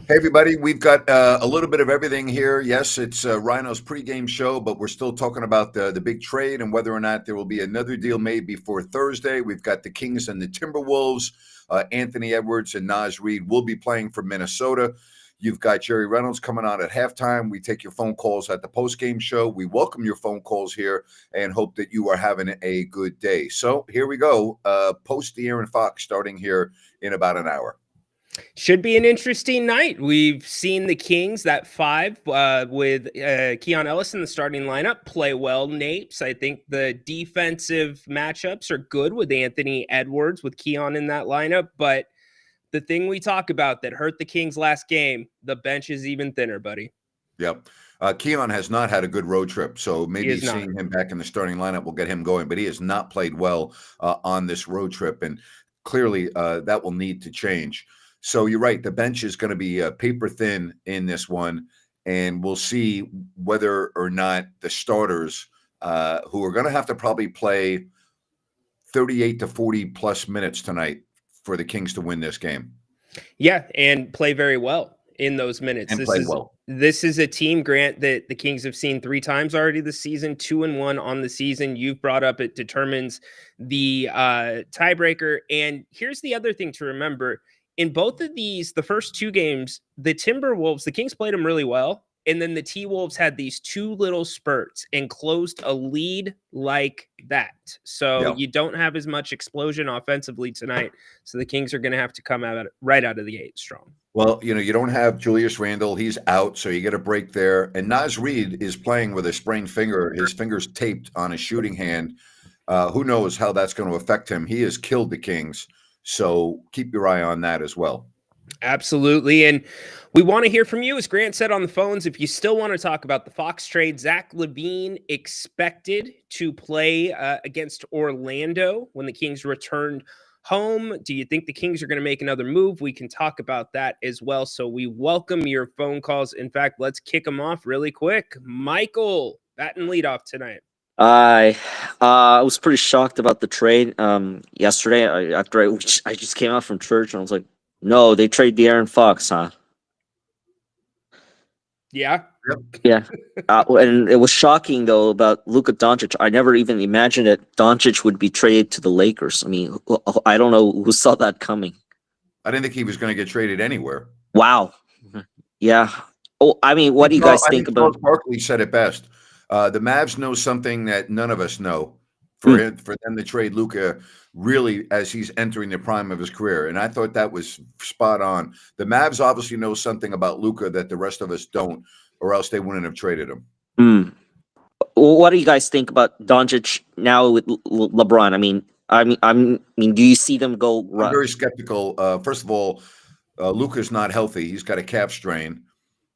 Hey, everybody. We've got a little bit of everything here. Yes, it's Rhino's pregame show, but we're still talking about the big trade and whether or not there will be another deal made before Thursday. We've got the Kings and the Timberwolves. Anthony Edwards and Naz Reid will be playing for Minnesota. You've got Jerry Reynolds coming on at halftime. We take your phone calls at the postgame show. We welcome your phone calls here and hope that you are having a good day. So here we go. Post Dearon Fox starting here in about an hour. Should be an interesting night. We've seen the Kings, that five with Keon Ellis in the starting lineup, play well. Napes, I think the defensive matchups are good with Anthony Edwards, with Keon in that lineup. But the thing we talk about that hurt the Kings last game, the bench is even thinner, buddy. Yep. Keon has not had a good road trip, so maybe seeing him back in the starting lineup will get him going, but he has not played well on this road trip, and clearly that will need to change. So you're right. The bench is going to be paper thin in this one, and we'll see whether or not the starters, who are going to have to probably play 38 to 40 plus minutes tonight for the Kings to win this game. Yeah, and play very well in those minutes. This is a team, Grant, that the Kings have seen 3 times already this season, 2-1 on the season. You've brought up it determines the tiebreaker. And here's the other thing to remember. In both of these, the first 2 games, the Timberwolves, the Kings played them really well. And then the T-Wolves had these 2 little spurts and closed a lead like that. So you don't have as much explosion offensively tonight. So the Kings are going to have to come out right out of the gate strong. Well, you don't have Julius Randle. He's out, so you get a break there. And Naz Reid is playing with a sprained finger. His finger's taped on his shooting hand. Who knows how that's going to affect him. He has killed the Kings. So keep your eye on that as well. Absolutely. And we want to hear from you, as Grant said on the phones. If you still want to talk about the Fox trade, Zach LaVine expected to play against Orlando when the Kings returned home. Do you think the Kings are going to make another move? We can talk about that as well. So we welcome your phone calls. In fact, let's kick them off really quick. Michael, batting leadoff tonight. I was pretty shocked about the trade yesterday. After I just came out from church and I was like, no, they trade De'Aaron Fox, huh? Yeah. Yeah. And it was shocking, though, about Luca Donic. I never even imagined that Donic would be traded to the Lakers. I mean, I don't know who saw that coming. I didn't think he was going to get traded anywhere. Wow. Yeah. Oh, I mean, what do you guys think about? Charles Barkley said it best. The Mavs know something that none of us know. For them to trade Luca really as he's entering the prime of his career. And I thought that was spot on. The Mavs obviously know something about Luca that the rest of us don't, or else they wouldn't have traded him. What do you guys think about Doncic now with LeBron? I mean, do you see them go? I'm very skeptical. First of all, Luca's not healthy. He's got a calf strain.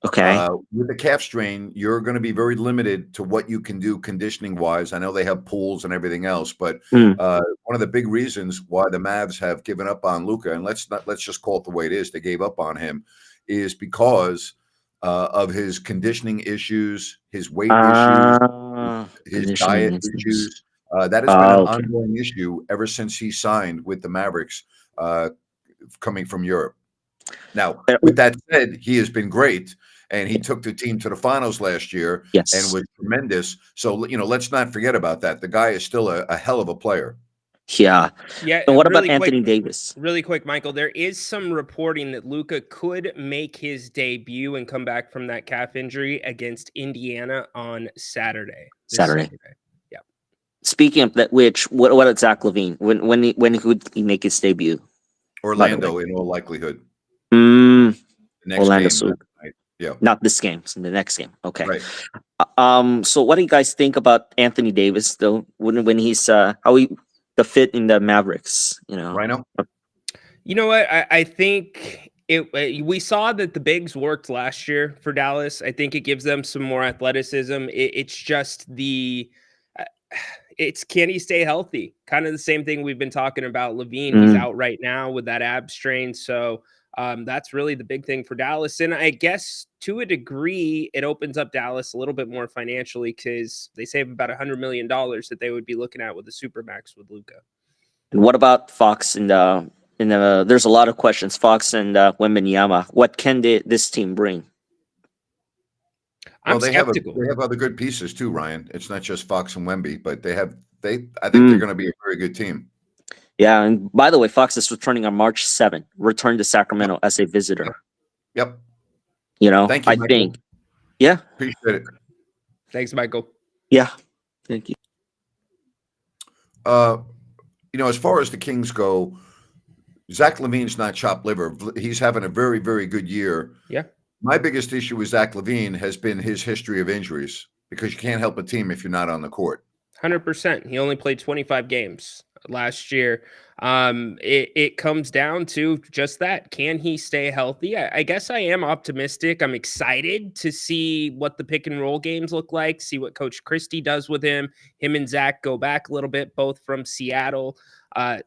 Okay. With the calf strain, you're going to be very limited to what you can do conditioning wise. I know they have pools and everything else, but one of the big reasons why the Mavs have given up on Luca, and let's just call it the way it is, they gave up on him, is because of his conditioning issues, his weight issues, his diet issues. That has been an ongoing issue ever since he signed with the Mavericks, coming from Europe. Now, with that said, he has been great, and he took the team to the finals last year and was tremendous. So, let's not forget about that. The guy is still a hell of a player. Yeah. And what about Anthony Davis? Really quick, Michael, there is some reporting that Luca could make his debut and come back from that calf injury against Indiana on Saturday. Yeah. Speaking of that, what about Zach LaVine? When would he make his debut? Orlando, in all likelihood. Orlando. Yeah. Not this game, it's in the next game. Okay. Right. So what do you guys think about Anthony Davis, though, when he's the fit in the Mavericks, Rhino? You know what? I think we saw that the bigs worked last year for Dallas. I think it gives them some more athleticism. It's just can he stay healthy? Kind of the same thing we've been talking about. LaVine, he's out right now with that ab strain. So that's really the big thing for Dallas. And I guess to a degree, it opens up Dallas a little bit more financially because they save about $100 million that they would be looking at with the Supermax with Luca. And what about Fox in the And there's a lot of questions. Fox and Wembanyama. What can this team bring? I'm skeptical. They have other good pieces too, Ryan. It's not just Fox and Wemby, but I think they're going to be a very good team. Yeah, and by the way, Fox is returning on March 7th. Return to Sacramento as a visitor. Yep. Thank you, Michael. Yeah. Appreciate it. Thanks, Michael. Yeah. Thank you. As far as the Kings go, Zach LaVine's not chopped liver. He's having a very, very good year. Yeah. My biggest issue with Zach LaVine has been his history of injuries, because you can't help a team if you're not on the court. 100%. He only played 25 games last year. It comes down to just that. Can he stay healthy? I guess I am optimistic. I'm excited to see what the pick and roll games look like, see what Coach Christie does with him. Him and Zach go back a little bit, both from Seattle.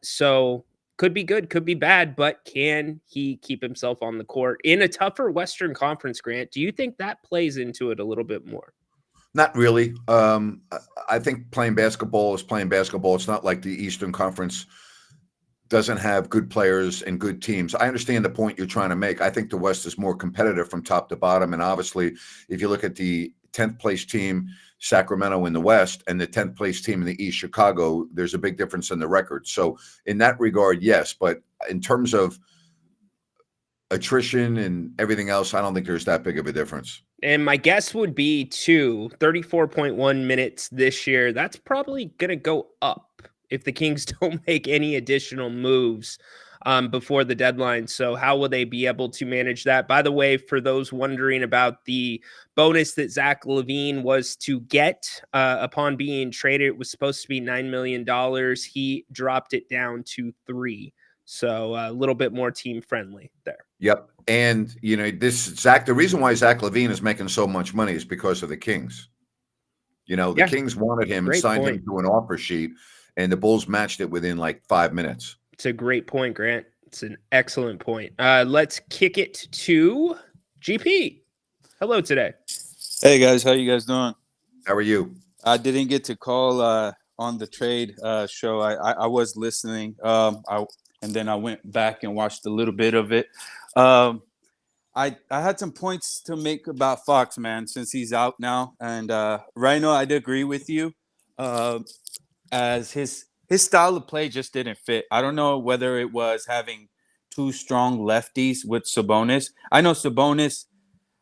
So could be good, could be bad, but can he keep himself on the court in a tougher Western Conference, Grant? Do you think that plays into it a little bit more? Not really. I think playing basketball is playing basketball. It's not like the Eastern Conference doesn't have good players and good teams. I understand the point you're trying to make. I think the West is more competitive from top to bottom. And obviously, if you look at the 10th place team, Sacramento in the West, and the 10th place team in the East, Chicago, there's a big difference in the record. So in that regard, yes. But in terms of attrition and everything else, I don't think there's that big of a difference. And my guess would be 34.1 minutes this year. That's probably going to go up if the Kings don't make any additional moves before the deadline. So how will they be able to manage that? By the way, for those wondering about the bonus that Zach LaVine was to get upon being traded, it was supposed to be $9 million. He dropped it down to $3 million. So a little bit more team friendly there. Yep. And, the reason why Zach LaVine is making so much money is because of the Kings. The Kings wanted him and signed him to an offer sheet, and the Bulls matched it within like 5 minutes. It's a great point, Grant. It's an excellent point. Let's kick it to GP. Hello today. Hey, guys. How you guys doing? How are you? I didn't get to call on the trade show. I was listening. And then I went back and watched a little bit of it. I had some points to make about Fox, man, since he's out now. And right now, I'd agree with you. As his style of play just didn't fit. I don't know whether it was having two strong lefties with Sabonis. I know Sabonis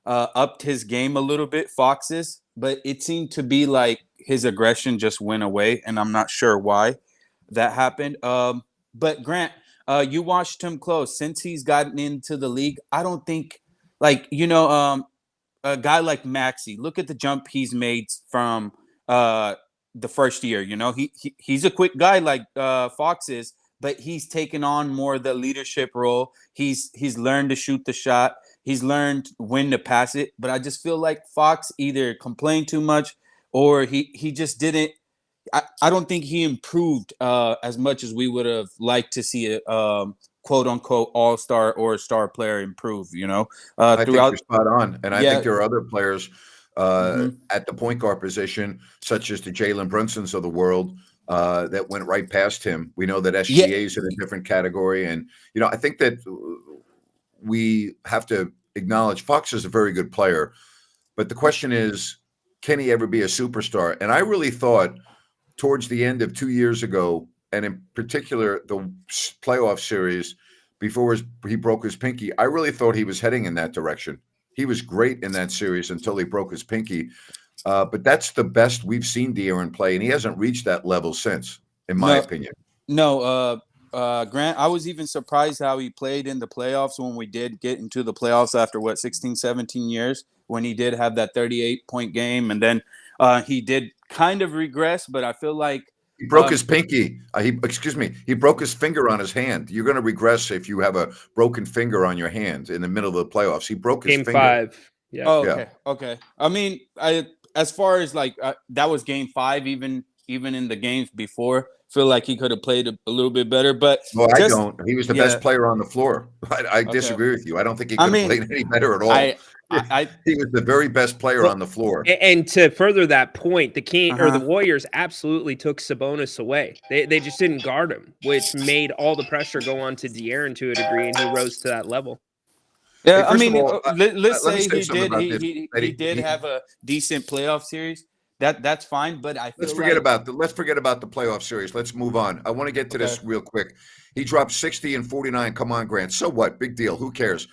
upped his game a little bit, Fox's, but it seemed to be like his aggression just went away, and I'm not sure why that happened. But Grant, you watched him close. Since he's gotten into the league, I don't think, a guy like Maxey, look at the jump he's made from the first year. He's a quick guy like Fox is, but he's taken on more the leadership role. He's learned to shoot the shot. He's learned when to pass it. But I just feel like Fox either complained too much or he just didn't. I don't think he improved as much as we would have liked to see a quote unquote all-star or a star player improve, I think you're spot on. And I think there are other players at the point guard position, such as the Jalen Brunsons of the world, that went right past him. We know that SGA is in a different category. And, I think that we have to acknowledge Fox is a very good player. But the question is, can he ever be a superstar? And I really thought towards the end of 2 years ago, and in particular the playoff series before he broke his pinky, I really thought he was heading in that direction. He was great in that series until he broke his pinky. But that's the best we've seen De'Aaron play, and he hasn't reached that level since, in my opinion. No, Grant, I was even surprised how he played in the playoffs when we did get into the playoffs after, 16, 17 years, when he did have that 38-point game. And then he did kind of regress, but I feel like he broke his pinky. He broke his finger on his hand. You're going to regress if you have a broken finger on your hand in the middle of the playoffs. He broke his finger. Game 5. Yeah. Oh, okay. I mean, as far as that was game 5, even in the games before, feel like he could have played a little bit better. But I don't. He was the best player on the floor. I disagree with you. I don't think he could have played any better at all. He was the very best player on the floor. And to further that point, the King or the Warriors absolutely took Sabonis away. They just didn't guard him, which made all the pressure go on to De'Aaron to a degree, and he rose to that level. Yeah, Hey, I mean, let let's me say say he something did. about this. He did have a decent playoff series. That's fine, but I feel let's forget about the playoff series. Let's move on. I want to get to this real quick. He dropped 60 and 49. Come on, Grant. So what? Big deal. Who cares?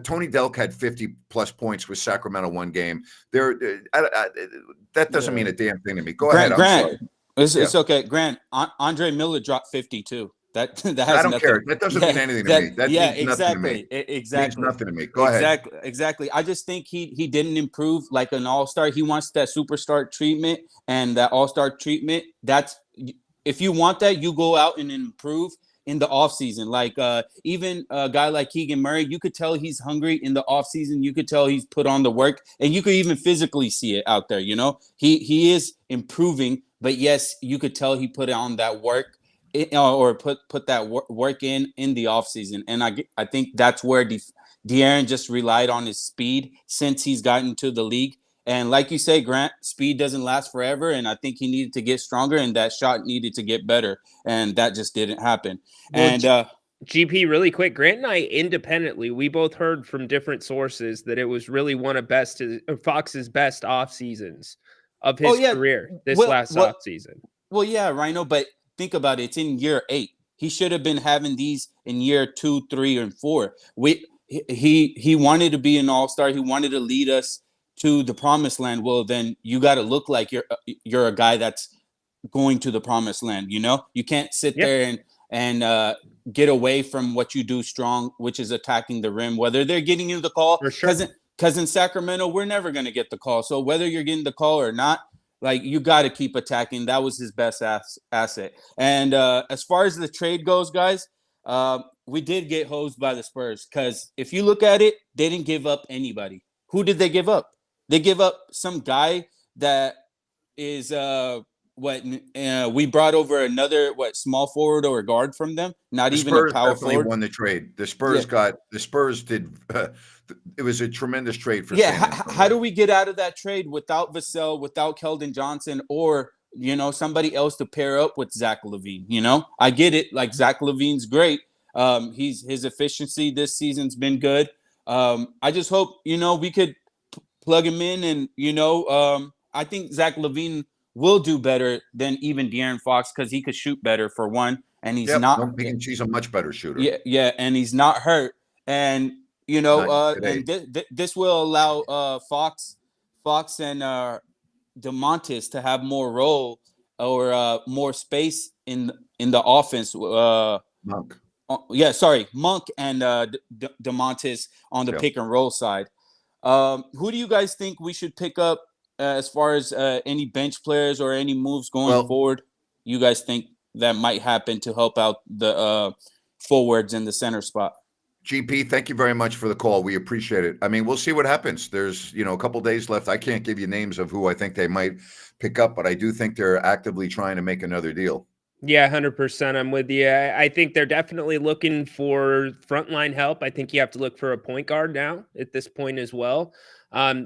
Tony Delk had 50 plus points with Sacramento one game. That doesn't mean a damn thing to me. Go ahead. I'm sorry. It's okay. Grant, Andre Miller dropped 52. That has I don't nothing. care. That doesn't mean anything to me. That means nothing to me. Exactly. Means nothing to me. Go ahead. Exactly. I just think he didn't improve like an all-star. He wants that superstar treatment and that all-star treatment. That's if you want that, you go out and improve in the offseason. Like even a guy like Keegan Murray, you could tell he's hungry in the offseason. You could tell he's put on the work, and you could even physically see it out there. You know, he is improving, but yes, you could tell he put on that work. Or put that work in the offseason. And I think that's where De'Aaron just relied on his speed since he's gotten to the league. And like you say, Grant, speed doesn't last forever. And I think he needed to get stronger, and that shot needed to get better. And that just didn't happen. Well, and GP, really quick, Grant and I independently, we both heard from different sources that it was really one of Fox's best off seasons of his career last off season. Well, yeah, Rhino, but think about it. It's in year 8. He should have been having these in year 2, 3, and 4. He wanted to be an all-star. He wanted to lead us to the promised land. Well, then you got to look like you're a guy that's going to the promised land. You know, you can't sit there and get away from what you do strong, which is attacking the rim. Whether they're getting you the call, because in Sacramento we're never going to get the call. So whether you're getting the call or not, like, you got to keep attacking. That was his best asset. And as far as the trade goes, guys, we did get hosed by the Spurs, because if you look at it, they didn't give up anybody. Who did they give up? They give up some guy that is we brought over another small forward or guard from them. Not even a power forward. Won the trade. The Spurs did. It was a tremendous trade for. How do we get out of that trade without Vassell, without Keldon Johnson, or somebody else to pair up with Zach LaVine? I get it. Like, Zach LaVine's great. His efficiency this season's been good. I just hope we could plug him in, and I think Zach LaVine will do better than even De'Aaron Fox, because he could shoot better, for one, and he's not. He's a much better shooter. Yeah, and he's not hurt, and this will allow Fox and DeMontis to have more role or more space in the offense. Monk. Monk and DeMontis on the pick and roll side. Who do you guys think we should pick up as far as any bench players or any moves going forward? You guys think that might happen to help out the forwards in the center spot? GP, thank you very much for the call. We appreciate it. I mean, we'll see what happens. There's, a couple days left. I can't give you names of who I think they might pick up, but I do think they're actively trying to make another deal. Yeah, 100%. I'm with you. I think they're definitely looking for frontline help. I think you have to look for a point guard now at this point as well.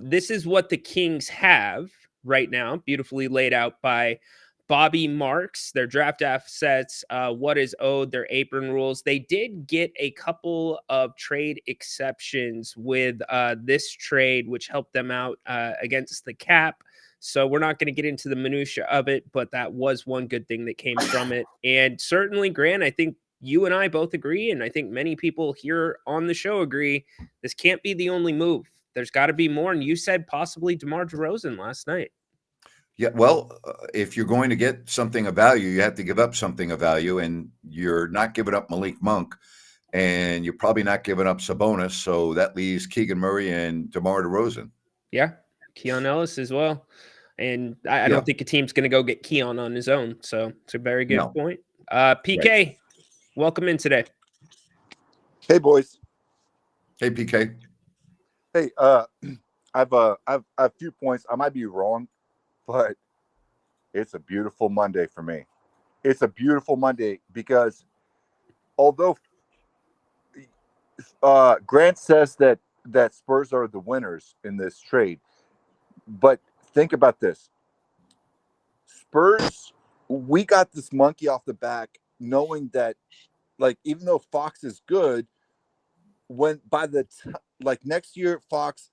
This is what the Kings have right now, beautifully laid out by Bobby Marks, their draft assets, what is owed, their apron rules. They did get a couple of trade exceptions with this trade, which helped them out against the cap. So we're not going to get into the minutia of it, but that was one good thing that came from it. And certainly, Grant, I think you and I both agree, and I think many people here on the show agree, this can't be the only move. There's got to be more. And you said possibly DeMar DeRozan last night. Yeah, well, if you're going to get something of value, you have to give up something of value, and you're not giving up Malik Monk, and you're probably not giving up Sabonis, so that leaves Keegan Murray and DeMar DeRozan. Yeah, Keon Ellis as well. And I don't think a team's going to go get Keon on his own, so it's a very good point. PK, welcome in today. Hey, boys. Hey, PK. Hey, I've a few points. I might be wrong, but it's a beautiful Monday for me. It's a beautiful Monday because although Grant says that that Spurs are the winners in this trade. But think about this. Spurs, we got this monkey off the back knowing that, like, even though Fox is good, when by the like next year Fox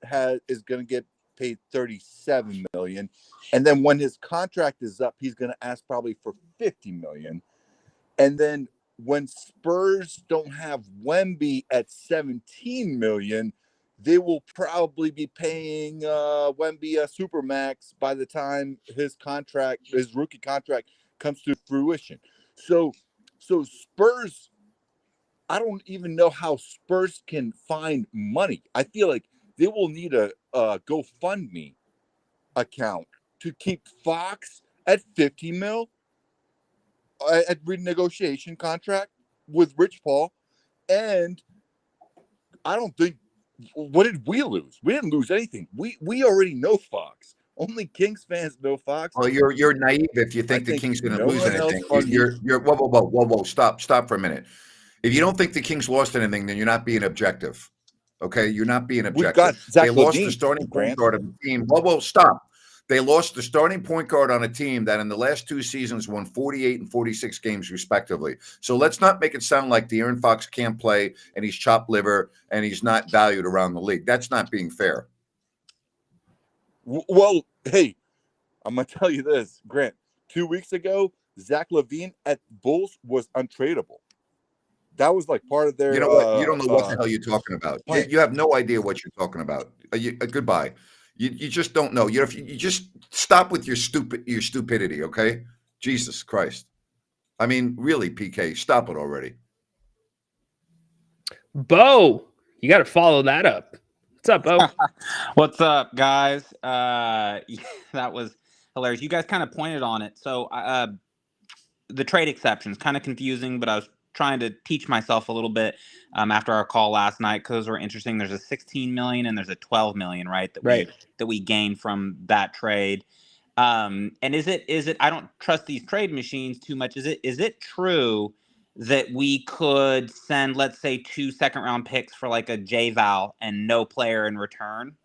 is going to get paid $37 million, and then when his contract is up, he's going to ask probably for $50 million, and then when Spurs don't have Wemby at $17 million, they will probably be paying Wemby a supermax by the time his rookie contract comes to fruition. So Spurs, I don't even know how Spurs can find money. I feel like they will need a GoFundMe account to keep Fox at 50 mil at renegotiation contract with Rich Paul. And I don't think, what did we lose? We didn't lose anything. We already know Fox. Only Kings fans know Fox. Well, you're naive if you think the Kings didn't lose anything. You're whoa, stop for a minute. If you don't think the Kings lost anything, then you're not being objective. Okay, you're not being objective. We've got Zach they lost LaVine, the starting point guard of the team. Whoa, stop. They lost the starting point guard on a team that in the last 2 seasons won 48 and 46 games respectively. So let's not make it sound like De'Aaron Fox can't play and he's chopped liver and he's not valued around the league. That's not being fair. Well, hey, I'm going to tell you this, Grant. 2 weeks ago, Zach LaVine at Bulls was untradeable. That was like part of their. You know what? You don't know what the hell you're talking about. You have no idea what you're talking about. Goodbye. You just don't know. You just stop with your stupidity, okay? Jesus Christ. I mean, really, PK, stop it already. Bo, you got to follow that up. What's up, Bo? What's up, guys? That was hilarious. You guys kind of pointed on it. So the trade exceptions, kind of confusing, but I was trying to teach myself a little bit after our call last night because those were interesting. There's a 16 million and there's a 12 million, right? That we gained from that trade. And is it? I don't trust these trade machines too much. Is it true that we could send, let's say, 2 second-round picks for like a J-Val and no player in return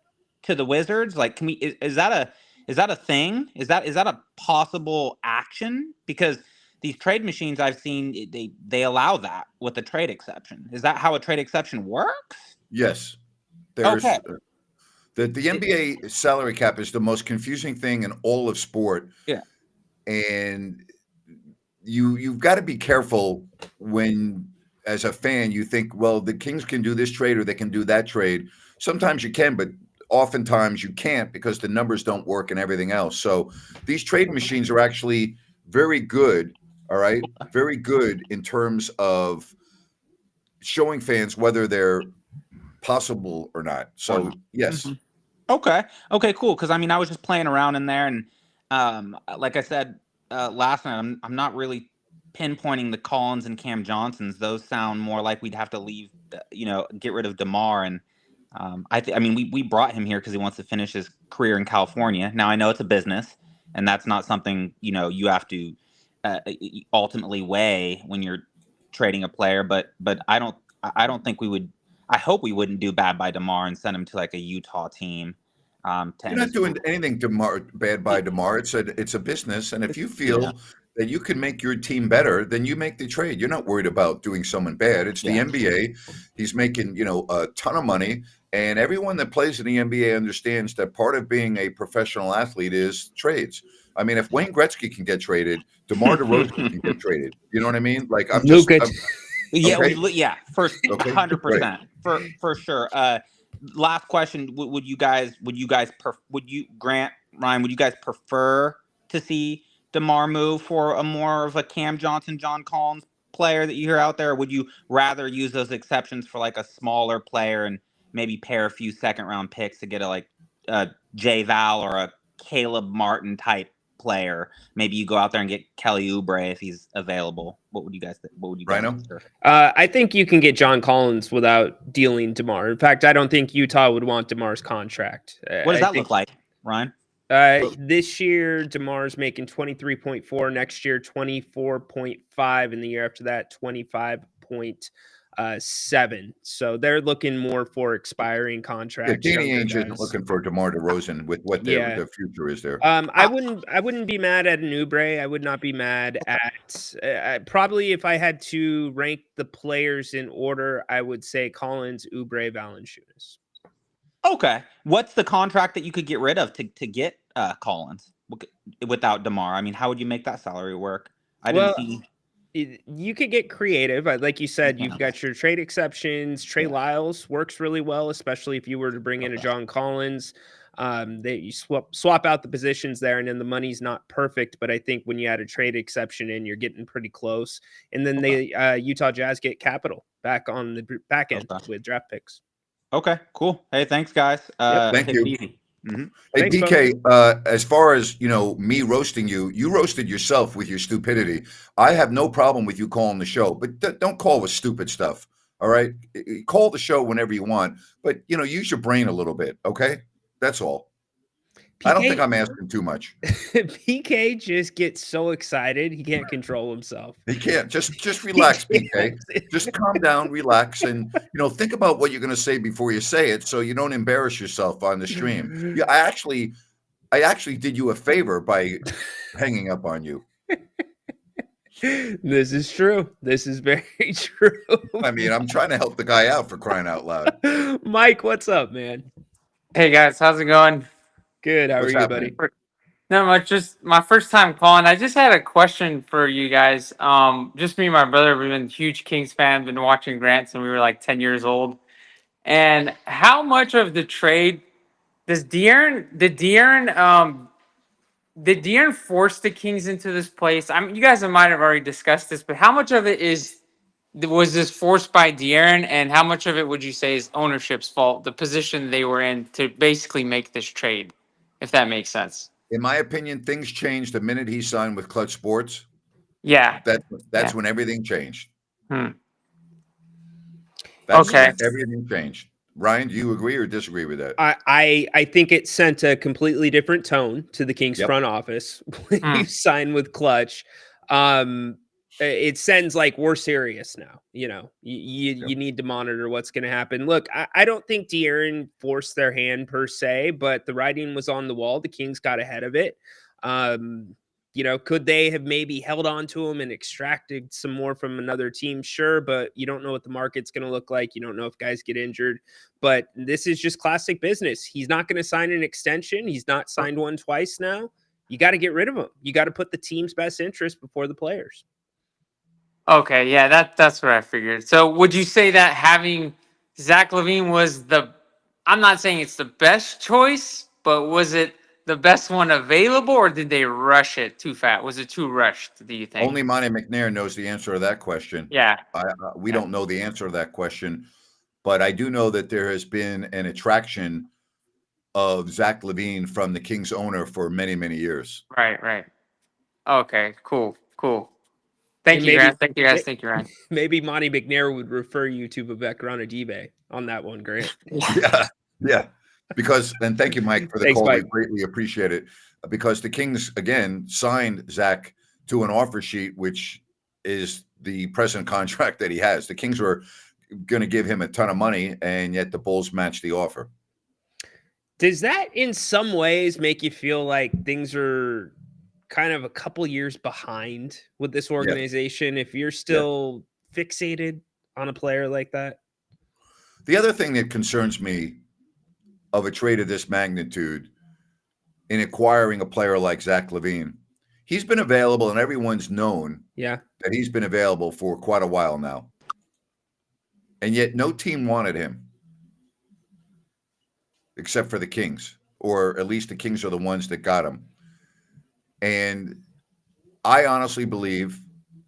to the Wizards? Like, can we? Is that a thing? Is that a possible action? Because these trade machines I've seen, they allow that with a trade exception. Is that how a trade exception works? Yes. Okay. The NBA salary cap is the most confusing thing in all of sport. Yeah. And you've got to be careful when, as a fan, you think, well, the Kings can do this trade or they can do that trade. Sometimes you can, but oftentimes you can't because the numbers don't work and everything else. So these trade machines are actually very good. All right. Very good in terms of showing fans whether they're possible or not. So, yes. Mm-hmm. Okay, cool. Because, I mean, I was just playing around in there. And like I said last night, I'm not really pinpointing the Collins and Cam Johnsons. Those sound more like we'd have to leave, get rid of DeMar. And I mean, we brought him here because he wants to finish his career in California. Now, I know it's a business, and that's not something, you have to ultimately weigh when you're trading a player, but I don't think we would. I hope we wouldn't do bad by DeMar and send him to like a Utah team. You're not doing anything bad by DeMar. It's a business, and if you feel that you can make your team better, then you make the trade. You're not worried about doing someone bad. It's the NBA. He's making a ton of money, and everyone that plays in the NBA understands that part of being a professional athlete is trades. I mean, if Wayne Gretzky can get traded, DeMar DeRozan can get traded. You know what I mean? Like for 100% for sure. Last question: Would you Grant, Ryan? Would you guys prefer to see DeMar move for a more of a Cam Johnson, John Collins player that you hear out there? Or would you rather use those exceptions for like a smaller player and maybe pair a few second-round picks to get a J-Val or a Caleb Martin type player? Maybe you go out there and get Kelly Oubre if he's available. What would you guys think? Rhino? I think you can get John Collins without dealing DeMar. In fact, I don't think Utah would want DeMar's contract. What does that look like, Ryan? This year, DeMar's making 23.4. Next year, 24.5. And the year after that, 25.5. 1.7. So they're looking more for expiring contracts. Danny Ainge isn't looking for DeMar DeRozan with what their future is there. I wouldn't be mad at an Oubre. I would not be mad at probably if I had to rank the players in order, I would say Collins, Oubre, Valanciunas. Okay. What's the contract that you could get rid of to get Collins without DeMar? I mean, how would you make that salary work? You could get creative. Like you said, you've got your trade exceptions. Trey Lyles works really well, especially if you were to bring in a John Collins. You swap out the positions there, and then the money's not perfect. But I think when you add a trade exception in, you're getting pretty close. And then the Utah Jazz get capital back on the back end with draft picks. Okay, cool. Hey, thanks, guys. Thank you. Mm-hmm. Hey, Thanks, DK, as far as, me roasting you roasted yourself with your stupidity. I have no problem with you calling the show, but don't call with stupid stuff. All right. Call the show whenever you want, but use your brain a little bit. Okay. That's all. PK, I don't think I'm asking too much. PK just gets so excited he can't control himself. He can't. Just relax, PK. Just calm down, relax, and think about what you're going to say before you say it, so you don't embarrass yourself on the stream. Yeah, I actually did you a favor by hanging up on you. This is true. This is very true. I mean, I'm trying to help the guy out, for crying out loud. Mike, what's up, man? Hey guys, how's it going? Good. How are you, buddy? Not much. Just my first time calling. I just had a question for you guys. Just me and my brother, we've been huge Kings fans, been watching Grant since we were like 10 years old. And how much of the trade did De'Aaron force the Kings into this place? I mean, you guys might have already discussed this, but how much of it was this forced by De'Aaron, and how much of it would you say is ownership's fault, the position they were in to basically make this trade, if that makes sense? In my opinion, things changed the minute he signed with Clutch Sports. Yeah. That's when everything changed. Okay. When everything changed. Ryan, do you agree or disagree with that? I think it sent a completely different tone to the Kings front office when you sign with Clutch. It sends like we're serious now. You need to monitor what's going to happen. Look, I don't think De'Aaron forced their hand per se, but the writing was on the wall. The Kings got ahead of it. Could they have maybe held on to him and extracted some more from another team? Sure, but you don't know what the market's going to look like. You don't know if guys get injured. But this is just classic business. He's not going to sign an extension. He's not signed one twice now. You got to get rid of him. You got to put the team's best interest before the players. Okay, yeah, that's what I figured. So would you say that having Zach LaVine was I'm not saying it's the best choice, but was it the best one available, or did they rush it too fast? Was it too rushed, do you think? Only Monty McNair knows the answer to that question. Yeah. We don't know the answer to that question, but I do know that there has been an attraction of Zach LaVine from the Kings owner for many, many years. Right. Okay, cool. Thank you, Grant. Thank you, guys. Thank you, Ryan. Maybe Monty McNair would refer you to Vivek Ranadive on that one, Grant. Yeah. And thank you, Mike, for the call. Mike. We greatly appreciate it. Because the Kings, again, signed Zach to an offer sheet, which is the present contract that he has. The Kings were going to give him a ton of money, and yet the Bulls matched the offer. Does that in some ways make you feel like things are kind of a couple years behind with this organization if you're still fixated on a player like that? The other thing that concerns me of a trade of this magnitude in acquiring a player like Zach LaVine, he's been available and everyone's known that he's been available for quite a while now. And yet no team wanted him except for the Kings, or at least the Kings are the ones that got him. And I honestly believe,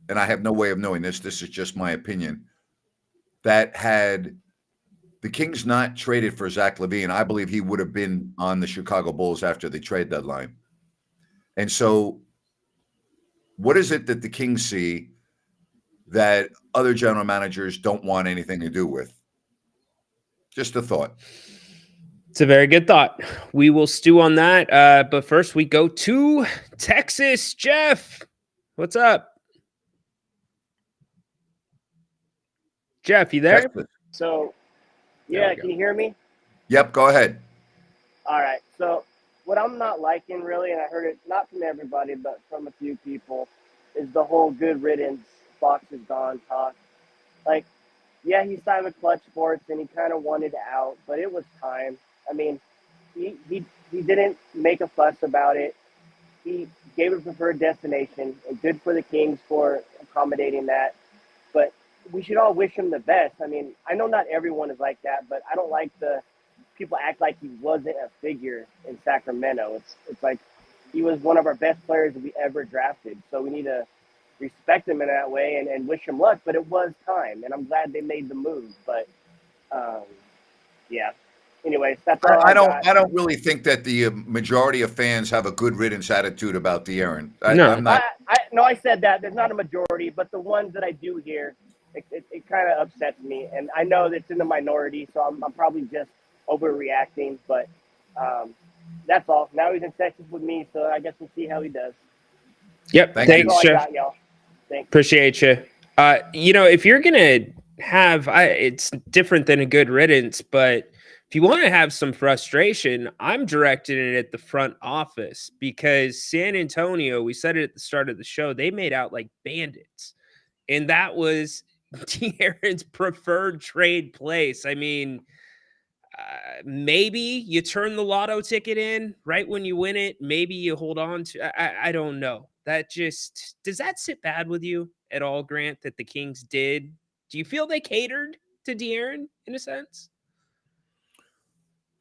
and I have no way of knowing this is just my opinion, that had the Kings not traded for Zach LaVine, I believe he would have been on the Chicago Bulls after the trade deadline. And so what is it that the Kings see that other general managers don't want anything to do with? Just a thought. It's a very good thought. We will stew on that. But first we go to Texas. Jeff, what's up? Jeff, you there? So, yeah, can you hear me? Yep, go ahead. All right. So, what I'm not liking really, and I heard it not from everybody, but from a few people, is the whole good riddance, Fox is gone talk. Like, yeah, he signed with Clutch Sports and he kind of wanted out, but it was time. I mean, he didn't make a fuss about it. He gave a preferred destination, and good for the Kings for accommodating that. But we should all wish him the best. I mean, I know not everyone is like that, but I don't like the people act like he wasn't a figure in Sacramento. It's like he was one of our best players that we ever drafted. So we need to respect him in that way and wish him luck. But it was time, and I'm glad they made the move. But yeah. Anyways, that's all I don't really think that the majority of fans have a good riddance attitude about De'Aaron. No. I'm not. I said that. There's not a majority, but the ones that I do hear, it kind of upsets me. And I know that it's in the minority, so I'm probably just overreacting. But that's all. Now he's in Texas with me, so I guess we'll see how he does. Yep. Thanks, Jeff. Thanks. Appreciate you. If you're gonna have, it's different than a good riddance, but if you want to have some frustration, I'm directing it at the front office because San Antonio, we said it at the start of the show, they made out like bandits. And that was De'Aaron's preferred trade place. I mean, maybe you turn the lotto ticket in right when you win it. Maybe you hold on to, I don't know. Does that sit bad with you at all, Grant, that the Kings did? Do you feel they catered to De'Aaron in a sense?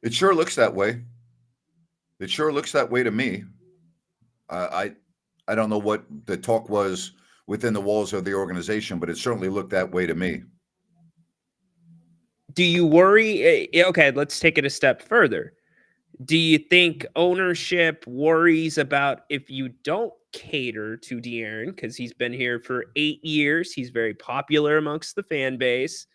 It sure looks that way. It sure looks that way to me. I don't know what the talk was within the walls of the organization, but it certainly looked that way to me. Do you worry? Okay, let's take it a step further. Do you think ownership worries about if you don't cater to De'Aaron, because he's been here for 8 years, he's very popular amongst the fan base,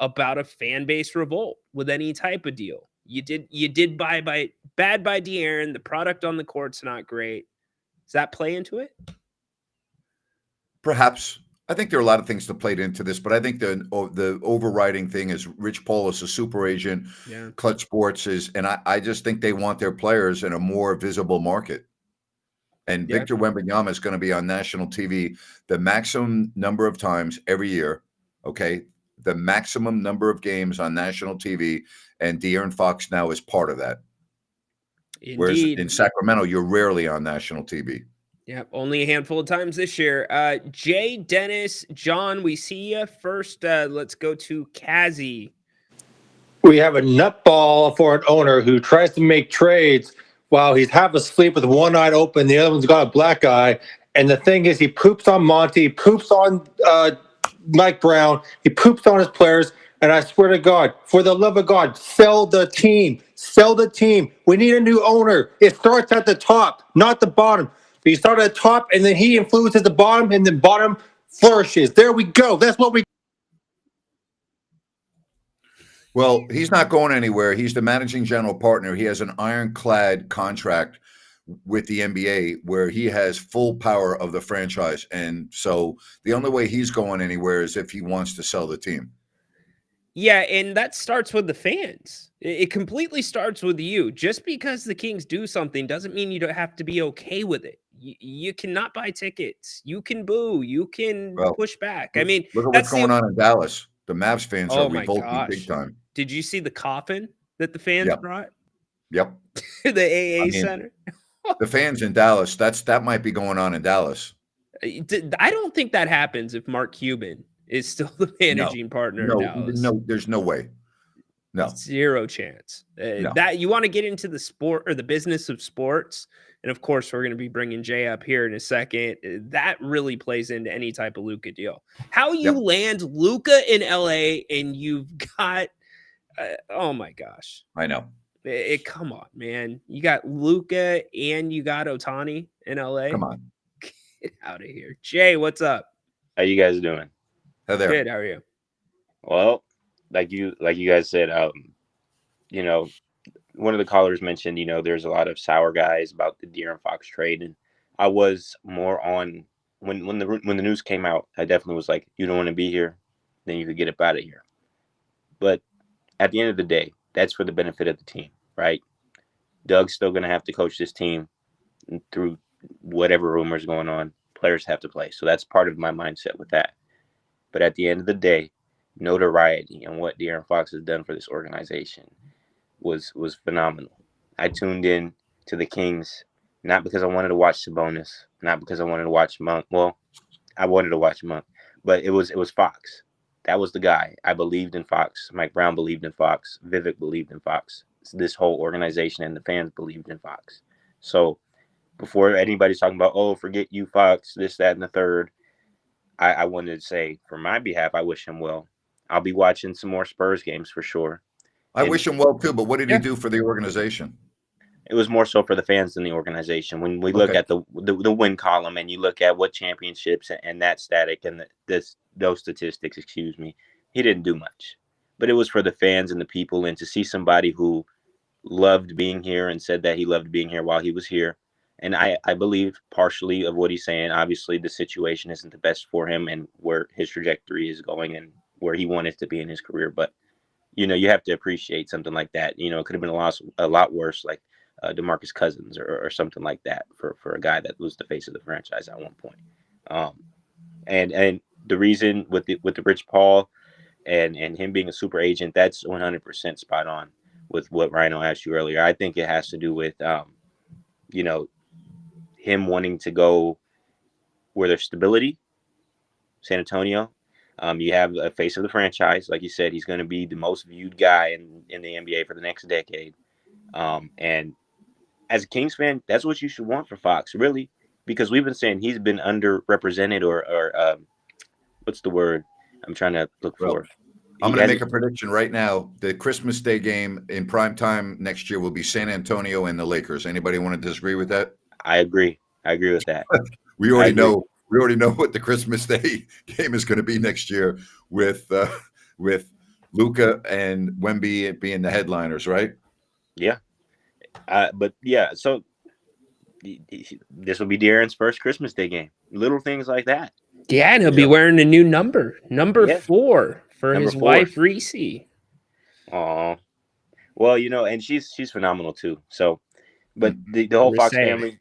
about a fan base revolt with any type of deal? You did bad by De'Aaron. The product on the court's not great. Does that play into it? Perhaps. I think there are a lot of things that played into this, but I think the overriding thing is Rich Paul is a super agent. Yeah. Clutch Sports is, and I just think they want their players in a more visible market. And Yeah. Victor Wembanyama is going to be on national TV the maximum number of times every year. Okay. The maximum number of games on national TV, and De'Aaron Fox now is part of that. Indeed. Whereas in Sacramento, you're rarely on national TV. Yeah, only a handful of times this year. Jay, Dennis, John, we see you. First, let's go to Kazi. We have a nutball for an owner who tries to make trades while he's half asleep with one eye open, the other one's got a black eye. And the thing is, he poops on Monty, poops on Mike Brown, he poops on his players. And I swear to God, for the love of God, sell the team. Sell the team. We need a new owner. It starts at the top, not the bottom. But you start at the top, and then he influences the bottom, and the bottom flourishes. There we go. That's what we. Well, he's not going anywhere. He's the managing general partner. He has an ironclad contract with the NBA where he has full power of the franchise. And so the only way he's going anywhere is if he wants to sell the team. Yeah, and that starts with the fans. It completely starts with you. Just because the Kings do something doesn't mean you don't have to be okay with it. You cannot buy tickets. You can boo. You can push back. I mean, look at what's going on in Dallas. The Mavs fans are revolting big time. Did you see the coffin that the fans brought? Yep. The AA Center. The fans in Dallas, that might be going on in Dallas. I don't think that happens if Mark Cuban is still the managing partner in Dallas. No, there's no way. No. Zero chance. That you want to get into the sport or the business of sports. And of course, we're going to be bringing Jay up here in a second. That really plays into any type of Luca deal. How you land Luca in LA and you've got, oh my gosh. I know. Come on, man. You got Luca and you got Ohtani in LA. Come on. Get out of here. Jay, what's up? How you guys doing? Hey there. Good. How are you? Well, like you guys said, one of the callers mentioned, there's a lot of sour guys about the De'Aaron Fox trade, and I was more on when the news came out. I definitely was like, you don't want to be here. then you could get up out of here. But at the end of the day, that's for the benefit of the team, right? Doug's still going to have to coach this team through whatever rumors going on. Players have to play. So that's part of my mindset with that. But at the end of the day, notoriety and what De'Aaron Fox has done for this organization was phenomenal. I tuned in to the Kings not because I wanted to watch Sabonis, not because I wanted to watch Monk. Well, I wanted to watch Monk, but it was Fox. That was the guy. I believed in Fox. Mike Brown believed in Fox. Vivek believed in Fox. This whole organization and the fans believed in Fox. So before anybody's talking about, oh, forget you, Fox, this, that, and the third, I wanted to say, for my behalf, I wish him well. I'll be watching some more Spurs games for sure. I wish him well too, but what did he do for the organization? It was more so for the fans than the organization. When we look at the win column and you look at what championships and that static and those statistics, he didn't do much. But it was for the fans and the people, and to see somebody who loved being here and said that he loved being here while he was here. And I believe partially of what he's saying. Obviously, the situation isn't the best for him and where his trajectory is going and where he wanted to be in his career. But, you have to appreciate something like that. It could have been a lot worse, like DeMarcus Cousins or something like that for a guy that was the face of the franchise at one point. And the reason with the Rich Paul and him being a super agent, that's 100% spot on with what Rhino asked you earlier. I think it has to do with, him wanting to go where there's stability. San Antonio, you have a face of the franchise. Like you said, he's going to be the most viewed guy in the NBA for the next decade. And as a Kings fan, that's what you should want for Fox, really, because we've been saying he's been underrepresented or what's the word I'm trying to look for? I'm going to make a prediction right now. The Christmas Day game in prime time next year will be San Antonio and the Lakers. Anybody want to disagree with that? I agree with that. We already know what the Christmas Day game is going to be next year with Luca and Wemby being the headliners, right? Yeah. But yeah, so this will be De'Aaron's first Christmas Day game. Little things like that. Yeah, and he'll be wearing a new number 4 for his wife Reese. Oh, well, and she's phenomenal too. So, but the whole Fox family,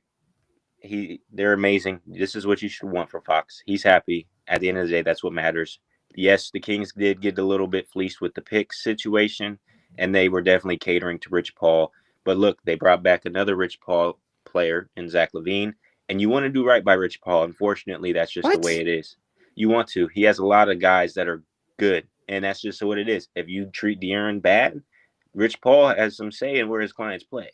they're amazing. This is what you should want for Fox. He's happy. At the end of the day, that's what matters. Yes, the Kings did get a little bit fleeced with the picks situation, and they were definitely catering to Rich Paul. But look, they brought back another Rich Paul player in Zach LaVine, and you want to do right by Rich Paul. Unfortunately, that's just the way it is. You want to. He has a lot of guys that are good, and that's just what it is. If you treat De'Aaron bad, Rich Paul has some say in where his clients play.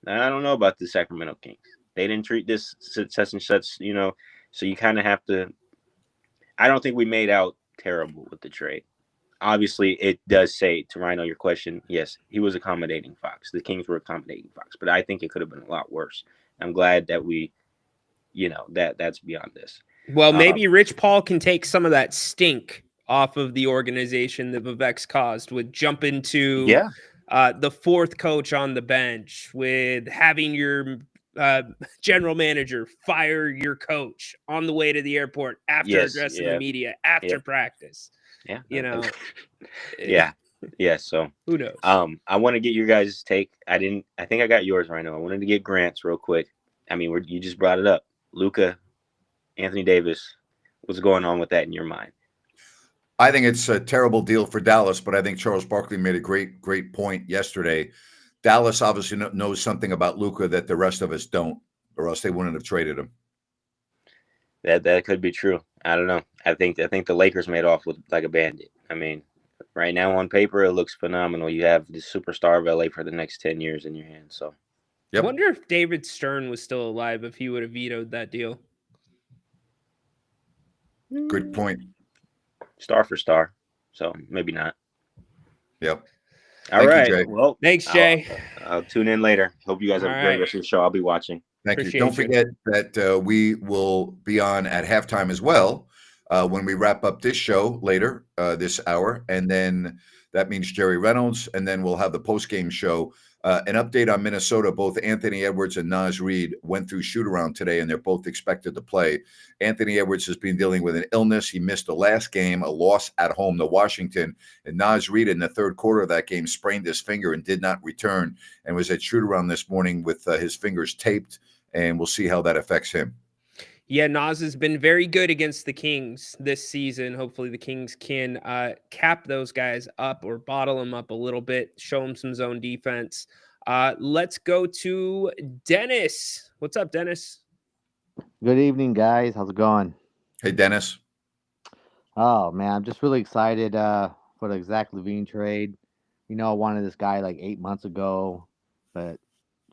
Now, I don't know about the Sacramento Kings. They didn't treat this such and such, so you kind of have to. I don't think we made out terrible with the trade. Obviously, it does say, to Rhino, your question, yes, he was accommodating Fox. The Kings were accommodating Fox, but I think it could have been a lot worse. I'm glad that we, that's beyond this. Well, maybe Rich Paul can take some of that stink off of the organization that Vivek's caused with jumping to the fourth coach on the bench, with having your general manager fire your coach on the way to the airport after addressing the media after practice. So who knows? I want to get your guys' take. I think I got yours right now. I wanted to get Grant's real quick. I mean, you just brought it up. Luca, Anthony Davis, what's going on with that in your mind? I think it's a terrible deal for Dallas, but I think Charles Barkley made a great point yesterday. Dallas obviously knows something about Luca that the rest of us don't, or else they wouldn't have traded him. That could be true. I don't know. I think the Lakers made off with like a bandit. I mean, right now on paper it looks phenomenal. You have the superstar of LA for the next 10 years in your hands. So, I wonder if David Stern was still alive, if he would have vetoed that deal. Good point. Star for star. So maybe not. Yep. All right. Jay. Well, thanks, Jay. I'll tune in later. Hope you guys have a great rest of the show. I'll be watching. Thank you. Don't forget that we will be on at halftime as well when we wrap up this show later this hour. And then that means Jerry Reynolds. And then we'll have the post-game show. An update on Minnesota. Both Anthony Edwards and Naz Reid went through shoot-around today, and they're both expected to play. Anthony Edwards has been dealing with an illness. He missed the last game, a loss at home to Washington. And Naz Reid in the third quarter of that game sprained his finger and did not return and was at shoot-around this morning with his fingers taped, and we'll see how that affects him. Yeah, Naz has been very good against the Kings this season. Hopefully the Kings can cap those guys up or bottle them up a little bit, show them some zone defense. Let's go to Dennis. What's up, Dennis? Good evening, guys. How's it going? Hey, Dennis. Oh, man, I'm just really excited for the Zach LaVine trade. You know, I wanted this guy like 8 months ago, but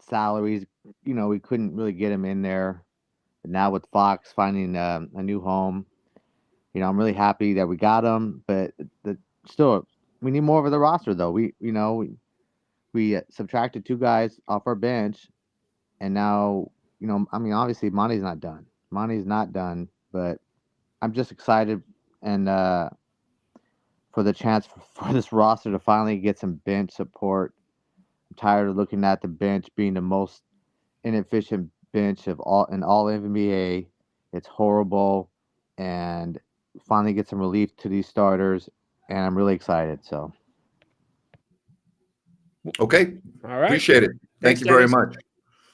salaries, you know, we couldn't really get him in there. But now with Fox finding a new home, you know, I'm really happy that we got him. But still, we need more of the roster, though. We subtracted 2 guys off our bench, and now, you know, I mean, obviously, Monty's not done. Monty's not done, but I'm just excited and for the chance for this roster to finally get some bench support. I'm tired of looking at the bench being the most inefficient bench of all NBA. It's horrible, and finally get some relief to these starters, and I'm really excited. So, okay, all right, appreciate it. Thank you very Dennis. much.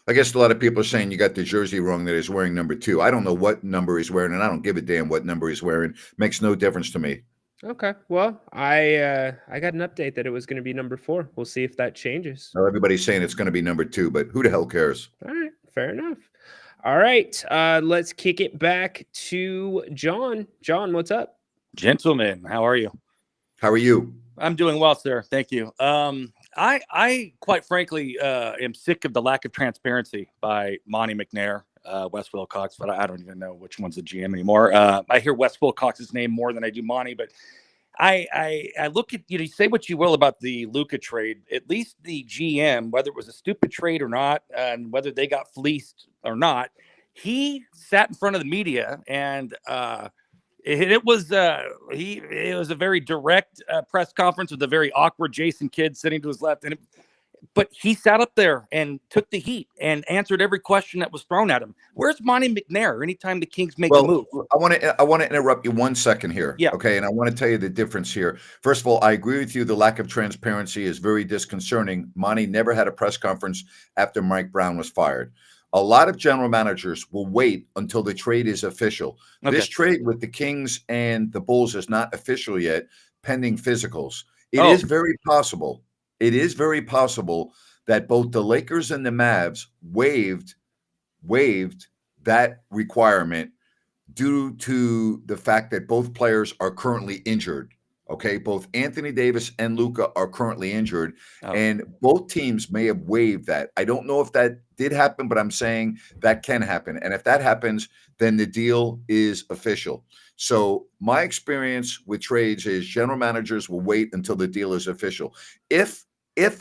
I guess a lot of people are saying you got the jersey wrong that he's wearing number 2. I don't know what number he's wearing, and I don't give a damn what number he's wearing. Makes no difference to me. Okay, well, I got an update that it was going to be number 4. We'll see if that changes. Well, everybody's saying it's going to be number 2, but who the hell cares? All right, fair enough. All right, let's kick it back to John. John, what's up? Gentlemen, how are you? How are you? I'm doing well, sir. Thank you. I quite frankly am sick of the lack of transparency by Monty McNair, Wes Wilcox, but I don't even know which one's the GM anymore. I hear Wes Wilcox's name more than I do Monty, but I look at, you say what you will about the Luca trade. At least the GM, whether it was a stupid trade or not, and whether they got fleeced or not, he sat in front of the media and it was a very direct press conference with a very awkward Jason Kidd sitting to his left, but he sat up there and took the heat and answered every question that was thrown at him. Where's Monty McNair anytime the Kings make a move? I want to interrupt you 1 second here. Yeah. Okay. And I want to tell you the difference here. First of all, I agree with you. The lack of transparency is very disconcerting. Monty never had a press conference after Mike Brown was fired. A lot of general managers will wait until the trade is official. Okay. This trade with the Kings and the Bulls is not official yet, pending physicals. It is very possible. It is very possible that both the Lakers and the Mavs waived that requirement due to the fact that both players are currently injured. Okay, both Anthony Davis and Luca are currently injured, and both teams may have waived that. I don't know if that did happen, but I'm saying that can happen. And if that happens, then the deal is official. So my experience with trades is general managers will wait until the deal is official. If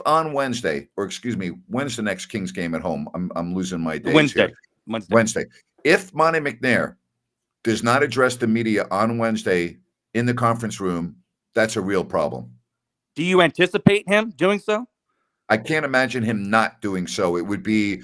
on Wednesday, or excuse me, when's the next Kings game at home? I'm losing my days here. Wednesday. If Monty McNair does not address the media on Wednesday in the conference room, that's a real problem. Do you anticipate him doing so? I can't imagine him not doing so. It would be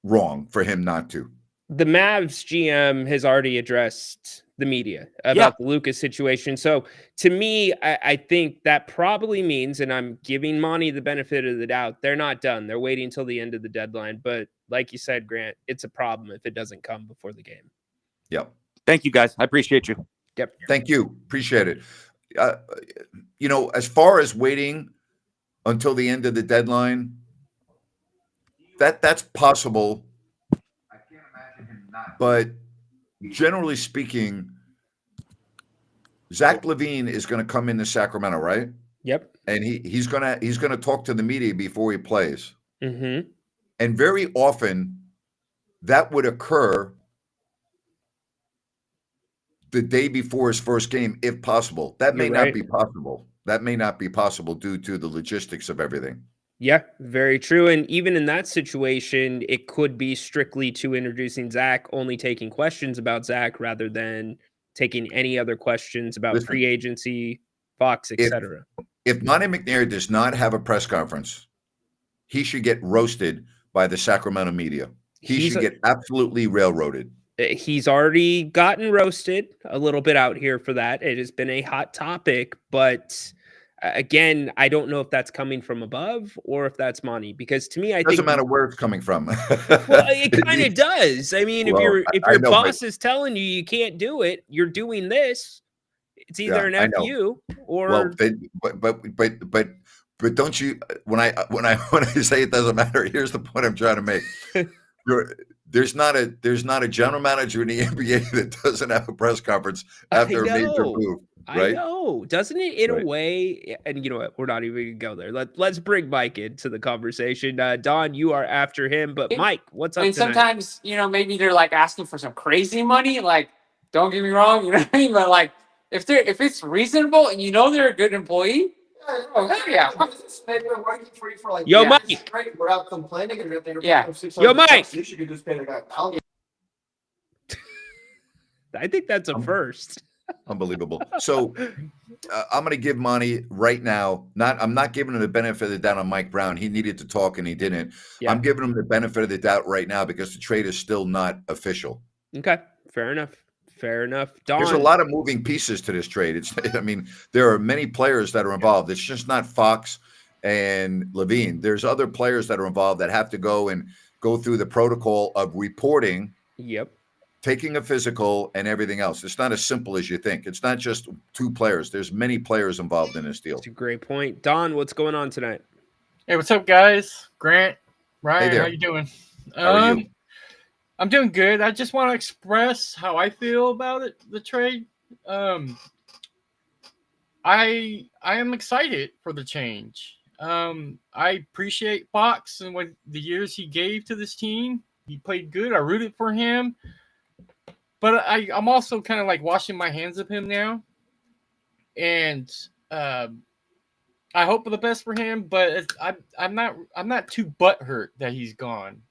wrong for him not to. The Mavs GM has already addressed the media about the Lucas situation. So to me, I think that probably means, and I'm giving Monty the benefit of the doubt, they're not done. They're waiting until the end of the deadline. But like you said, Grant, it's a problem if it doesn't come before the game. Yep. Thank you, guys. I appreciate you. Yep. Thank you. Appreciate it. As far as waiting until the end of the deadline, that's possible. I can't imagine him not. But generally speaking, Zach LaVine is going to come into Sacramento, right? Yep. And he's gonna talk to the media before he plays. Mm-hmm. And very often that would occur the day before his first game, if possible. That may not be possible. That may not be possible due to the logistics of everything. Yeah, very true. And even in that situation, it could be strictly to introducing Zach, only taking questions about Zach rather than taking any other questions about free Listen, agency, Fox, etc. if Monty McNair does not have a press conference, he should get roasted by the Sacramento media. He should get absolutely railroaded. He's already gotten roasted a little bit out here for that. It has been a hot topic, but again, I don't know if that's coming from above or if that's Monty, because to me, I think doesn't matter where it's coming from. Well, it kind of does. I mean, Well, if your know, boss is telling you can't do it, you're doing this. It's either an FU or but don't you when I say it doesn't matter, here's the point I'm trying to make. There's not a general manager in the NBA that doesn't have a press conference after a major move. Right? I know, doesn't it? In a way, and you know what? We're not even gonna go there. Let's bring Mike into the conversation. Don, you are after him, but Mike, what's up? I mean, tonight? sometimes maybe they're like asking for some crazy money. Like, don't get me wrong, you know what I mean? But like, if it's reasonable and they're a good employee, yeah. Yo, Mike. Without complaining, Yo, Mike. You should just pay the guy value. I think that's a first. Unbelievable. So I'm going to give Monty right now. I'm not giving him the benefit of the doubt on Mike Brown. He needed to talk and he didn't. Yeah. I'm giving him the benefit of the doubt right now because the trade is still not official. Okay, fair enough. Don. There's a lot of moving pieces to this trade. There are many players that are involved. It's just not Fox and LaVine. There's other players that are involved that have to go through the protocol of reporting. Yep. Taking a physical and everything else. It's not as simple as you think. It's not just two players. There's many players involved in this deal. That's a great point. Don, what's going on tonight? Hey, what's up, guys? Grant, Ryan, how you doing? How are you? I'm doing good. I just want to express how I feel about it, the trade. I am excited for the change. I appreciate Fox and what the years he gave to this team. He played good. I rooted for him. But I'm also kind of like washing my hands of him now. And I hope for the best for him, but I'm not too butthurt that he's gone.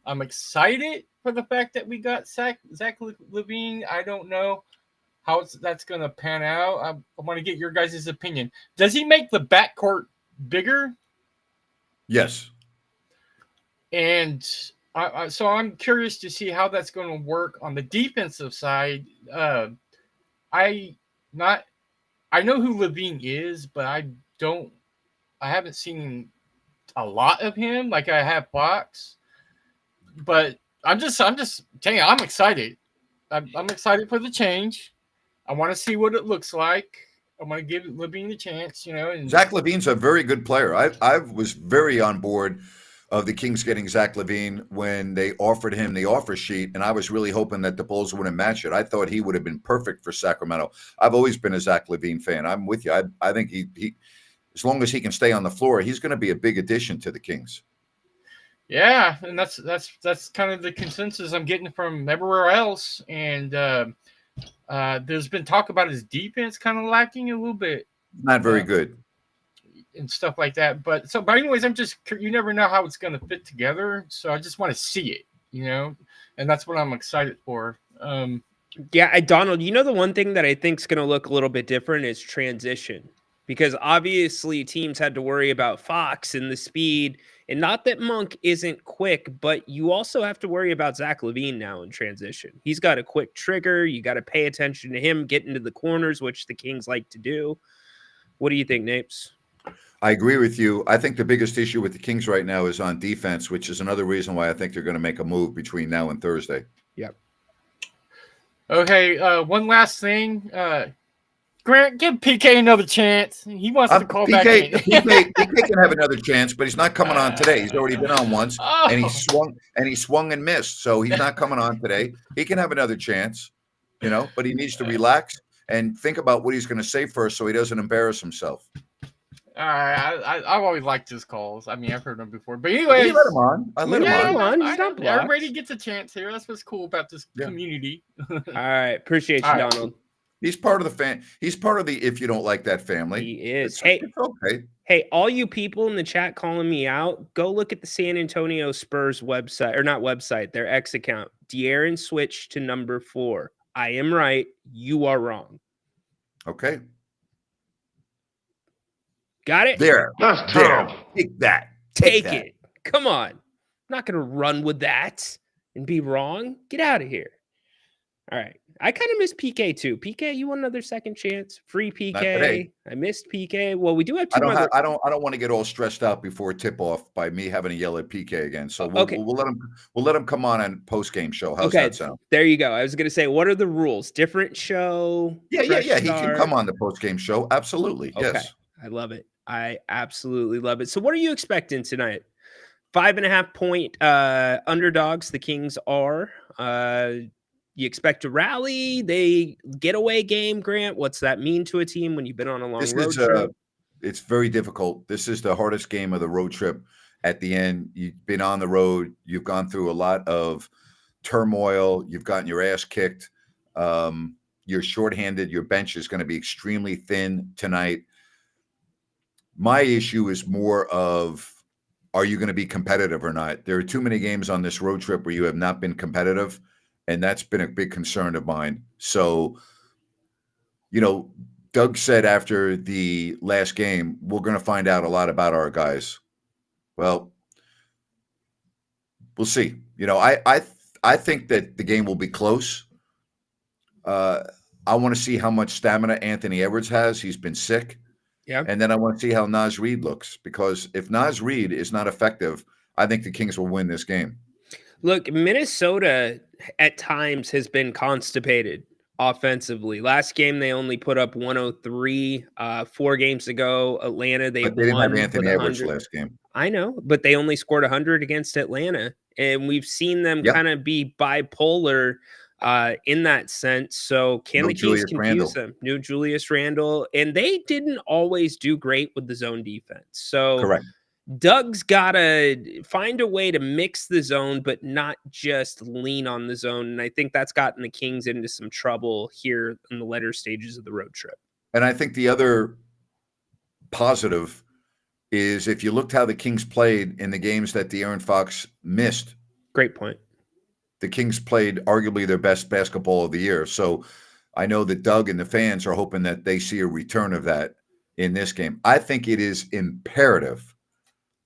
I'm excited for the fact that we got Zach LaVine. I don't know how that's going to pan out. I want to get your guys' opinion. Does he make the backcourt bigger? Yes. And so I'm curious to see how that's going to work on the defensive side. I know who LaVine is, but I haven't seen a lot of him like I have Fox. But I'm just telling you, I'm excited. I'm excited for the change. I want to see what it looks like. I want to give LaVine the chance, And Zach LaVine's a very good player. I was very on board of the Kings getting Zach LaVine when they offered him the offer sheet, and I was really hoping that the Bulls wouldn't match it. I thought he would have been perfect for Sacramento. I've always been a Zach LaVine fan. I'm with you. I think he as long as he can stay on the floor, he's going to be a big addition to the Kings. Yeah, and that's kind of the consensus I'm getting from everywhere else. And there's been talk about his defense kind of lacking a little bit. Not very good. And stuff like that. But anyways, you never know how it's going to fit together. So I just want to see it, and that's what I'm excited for. Yeah, Donald, the one thing that I think is going to look a little bit different is transition, because obviously teams had to worry about Fox and the speed, and not that Monk isn't quick, but you also have to worry about Zach LaVine now in transition. He's got a quick trigger. You got to pay attention to him, get into the corners, which the Kings like to do. What do you think, Napes? I agree with you. I think the biggest issue with the Kings right now is on defense, which is another reason why I think they're going to make a move between now and Thursday. Yep. Okay, one last thing. Grant, give PK another chance. He wants to call back in. PK can have another chance, but he's not coming on today. He's already been on once, and he swung and missed, so he's not coming on today. He can have another chance, but he needs to relax and think about what he's going to say first so he doesn't embarrass himself. All right, I've always liked his calls. I mean, I've heard them before. But anyway, let him on. I let him on. He's not blocked. Everybody gets a chance here. That's what's cool about this community. All right, appreciate you, Donald. He's part of the fan. He's part of the if you don't like that family. He is. It's okay. Hey, all you people in the chat calling me out, go look at the San Antonio Spurs website, or not website, their X account. De'Aaron switched to number 4. I am right. You are wrong. Okay. Got it? There. Take that. Take it. Come on. I'm not going to run with that and be wrong. Get out of here. All right. I kind of miss PK too. PK, you want another second chance? Free PK. I missed PK. Well, we do have 2 I don't want to get all stressed out before tip off by me having to yell at PK again. So we'll let him come on and post game show. How's that sound? There you go. I was going to say, what are the rules? Different show? Yeah. He can come on the post game show. Absolutely. Okay. Yes. I love it. I absolutely love it. So what are you expecting tonight? 5.5 point underdogs. The Kings are. You expect to rally? They getaway game, Grant? What's that mean to a team when you've been on a long road trip? It's very difficult. This is the hardest game of the road trip. At the end, you've been on the road. You've gone through a lot of turmoil. You've gotten your ass kicked. You're shorthanded. Your bench is going to be extremely thin tonight. My issue is more of, are you going to be competitive or not? There are too many games on this road trip where you have not been competitive. And that's been a big concern of mine. So, Doug said after the last game, we're going to find out a lot about our guys. Well, we'll see. I think that the game will be close. I want to see how much stamina Anthony Edwards has. He's been sick. Yeah. And then I want to see how Naz Reid looks, because if Naz Reid is not effective, I think the Kings will win this game. Look, Minnesota at times has been constipated offensively. Last game, they only put up 103. 4 games ago, Atlanta, they didn't won have Anthony with Edwards 100. last game. I know, but they only scored 100 against Atlanta. And we've seen them kind of be bipolar in that sense. So can the Kings confuse them? New Julius Randle. And they didn't always do great with the zone defense. So correct. Doug's got to find a way to mix the zone, but not just lean on the zone. And I think that's gotten the Kings into some trouble here in the later stages of the road trip. And I think the other positive is if you looked how the Kings played in the games that De'Aaron Fox missed. Great point. The Kings played arguably their best basketball of the year. So I know that Doug and the fans are hoping that they see a return of that in this game. I think it is imperative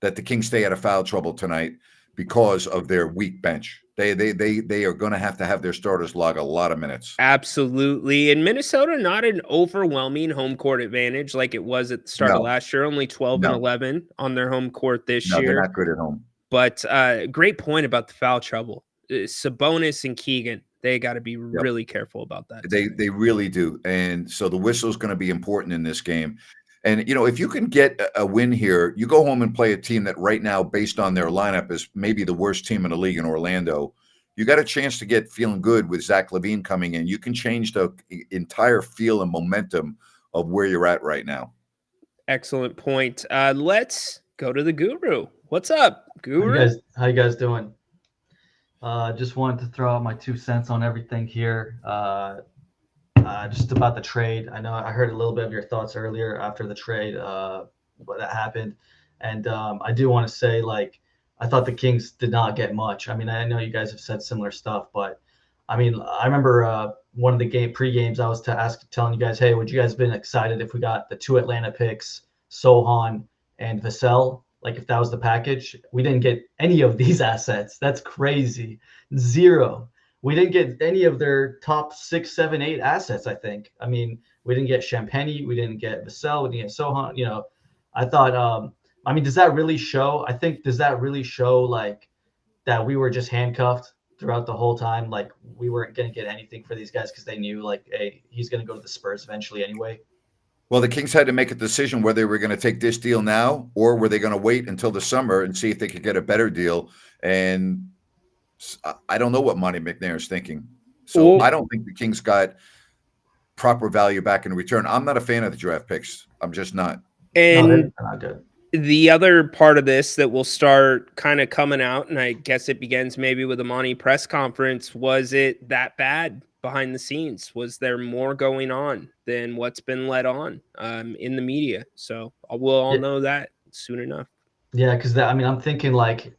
that the Kings stay out of foul trouble tonight because of their weak bench. They are going to have their starters log a lot of minutes. Absolutely. And Minnesota, not an overwhelming home court advantage like it was at the start of last year. Only 12 and 11 on their home court this year. They're not good at home. But great point about the foul trouble. Sabonis and Keegan, they got to be really careful about that. They really do. And so the whistle is going to be important in this game. And, if you can get a win here, you go home and play a team that right now, based on their lineup, is maybe the worst team in the league in Orlando. You got a chance to get feeling good with Zach LaVine coming in. You can change the entire feel and momentum of where you're at right now. Excellent point. Let's go to the Guru. What's up, Guru? How you guys doing? Just wanted to throw out my 2 cents on everything here. Just about the trade. I know I heard a little bit of your thoughts earlier after the trade, what that happened. And I do want to say, I thought the Kings did not get much. I mean, I know you guys have said similar stuff, but I mean, I remember one of the pre-games I was telling you guys, hey, would you guys have been excited if we got the 2 Atlanta picks, Sohan and Vassell? If that was the package. We didn't get any of these assets. That's crazy. 0. We didn't get any of their top 6, 7, 8 assets, I think. I mean, we didn't get Champagny. We didn't get Vassell. We didn't get Sohan. I thought, does that really show? Does that really show, that we were just handcuffed throughout the whole time? We weren't going to get anything for these guys because they knew, hey, he's going to go to the Spurs eventually anyway. Well, the Kings had to make a decision whether they were going to take this deal now or were they going to wait until the summer and see if they could get a better deal. And I don't know what Monty McNair is thinking. So I don't think the Kings got proper value back in return. I'm not a fan of the draft picks. I'm just not. And they're not good. The other part of this that will start kind of coming out, and I guess it begins maybe with the Monty press conference, was it that bad? behind the scenes? Was there more going on than what's been let on in the media? So we'll all know that soon enough. Yeah, because I'm thinking like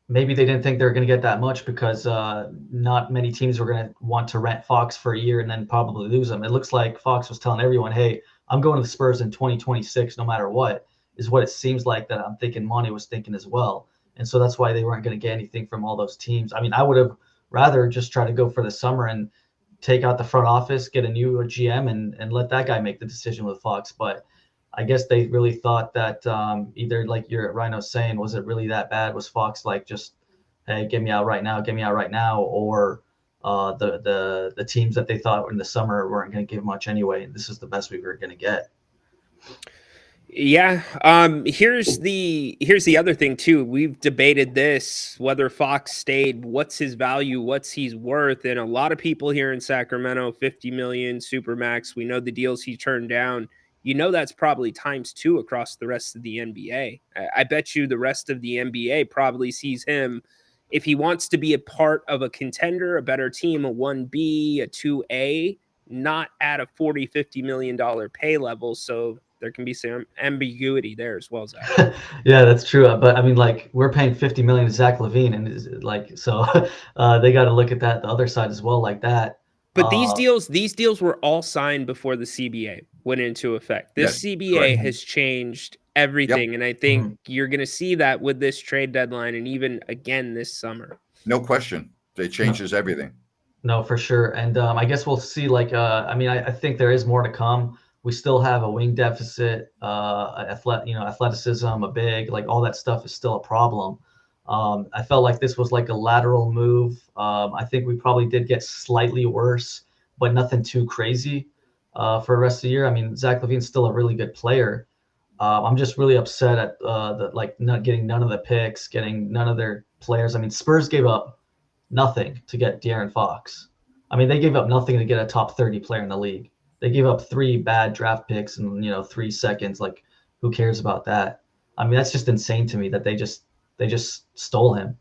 maybe they didn't think they were going to get that much because not many teams were going to want to rent Fox for a year and then probably lose him. It looks like Fox was telling everyone, hey, I'm going to the Spurs in 2026 no matter what, is what it seems like that I'm thinking Monty was thinking as well. And so that's why they weren't going to get anything from all those teams. I mean, I would have rather just try to go for the summer and take out the front office, get a new GM and let that guy make the decision with Fox. But I guess they really thought that either like your Rhino's saying, was it really that bad? Was Fox like just, hey, get me out right now, or the teams that they thought in the summer weren't going to give much anyway, and this is the best we were going to get. Yeah. Here's the other thing too. We've debated this, whether Fox stayed, what's his value, what's he's worth. And a lot of people here in Sacramento, 50 million Supermax. We know the deals he turned down. You know, that's probably ×2 across the rest of the NBA. I bet you the rest of the NBA probably sees him, if he wants to be a part of a contender, a better team, a 1B, a 2A, not at a $40, $50 million pay level. So there can be some ambiguity there as well, Zach. Yeah, that's true. But I mean, like, we're paying $50 million to Zach LaVine, and like, so they got to look at that the other side as well, like that. But these deals were all signed before the CBA went into effect. This CBA has changed everything, and I think you're going to see that with this trade deadline, and even again this summer. No question, it changes everything. No, for sure. And I guess we'll see. Like, I mean, I think there is more to come. We still have a wing deficit, athleticism, a big, like all that stuff is still a problem. I felt like this was like a lateral move. I think we probably did get slightly worse, but nothing too crazy for the rest of the year. I mean, Zach LaVine's still a really good player. I'm just really upset at not getting none of the picks, getting none of their players. I mean, Spurs gave up nothing to get De'Aaron Fox. I mean, they gave up nothing to get a top 30 player in the league. They gave up 3 bad draft picks and 3 seconds. Like, who cares about that? I mean, that's just insane to me that they just stole him.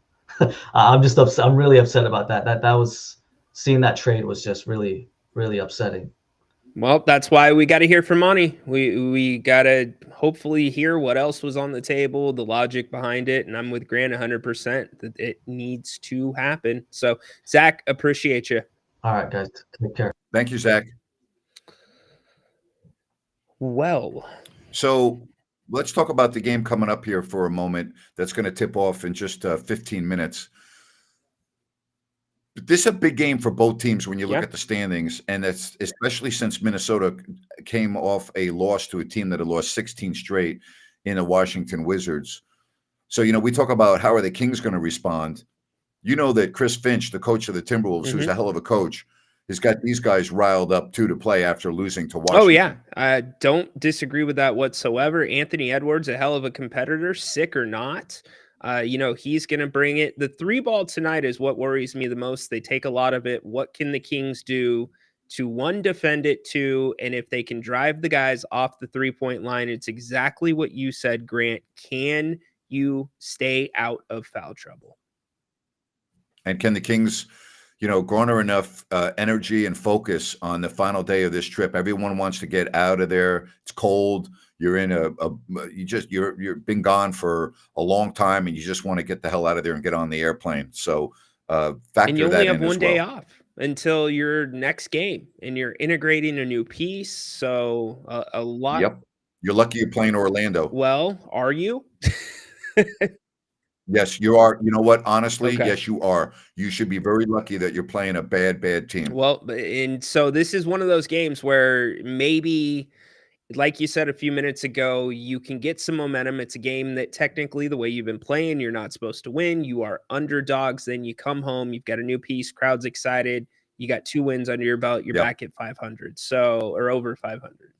I'm just upset. I'm really upset about that. That was, seeing that trade was just really, really upsetting. Well, that's why we got to hear from Monty. We got to hopefully hear what else was on the table, the logic behind it, and I'm with Grant 100% that it needs to happen. So, Zach, appreciate you. All right, guys, take care. Thank you, Zach. Well, so let's talk about the game coming up here for a moment. That's going to tip off in just 15 minutes. This is a big game for both teams when you look at the standings, and that's especially since Minnesota came off a loss to a team that had lost 16 straight in the Washington Wizards. So, we talk about how are the Kings going to respond. You know that Chris Finch, the coach of the Timberwolves, who's a hell of a coach, has got these guys riled up too to play after losing to Washington. Oh yeah, I don't disagree with that whatsoever. Anthony Edwards, a hell of a competitor, sick or not. He's going to bring it. The 3-ball tonight is what worries me the most. They take a lot of it. What can the Kings do to, 1, defend it, 2, and if they can drive the guys off the 3-point line, it's exactly what you said, Grant. Can you stay out of foul trouble? And can the Kings, garner enough energy and focus on the final day of this trip? Everyone wants to get out of there. It's cold. You're in you're been gone for a long time, and you just want to get the hell out of there and get on the airplane. So factor that in. And you only have one day off until your next game, and you're integrating a new piece. So a lot. Yep. You're lucky you're playing Orlando. Well, are you? Yes, you are. You know what? Honestly, yes, you are. You should be very lucky that you're playing a bad team. Well, and so this is one of those games where maybe, like you said a few minutes ago, you can get some momentum. It's a game that technically, the way you've been playing, you're not supposed to win. You are underdogs. Then you come home, you've got a new piece, crowd's excited. You got 2 wins under your belt. You're back at 500, or over 500.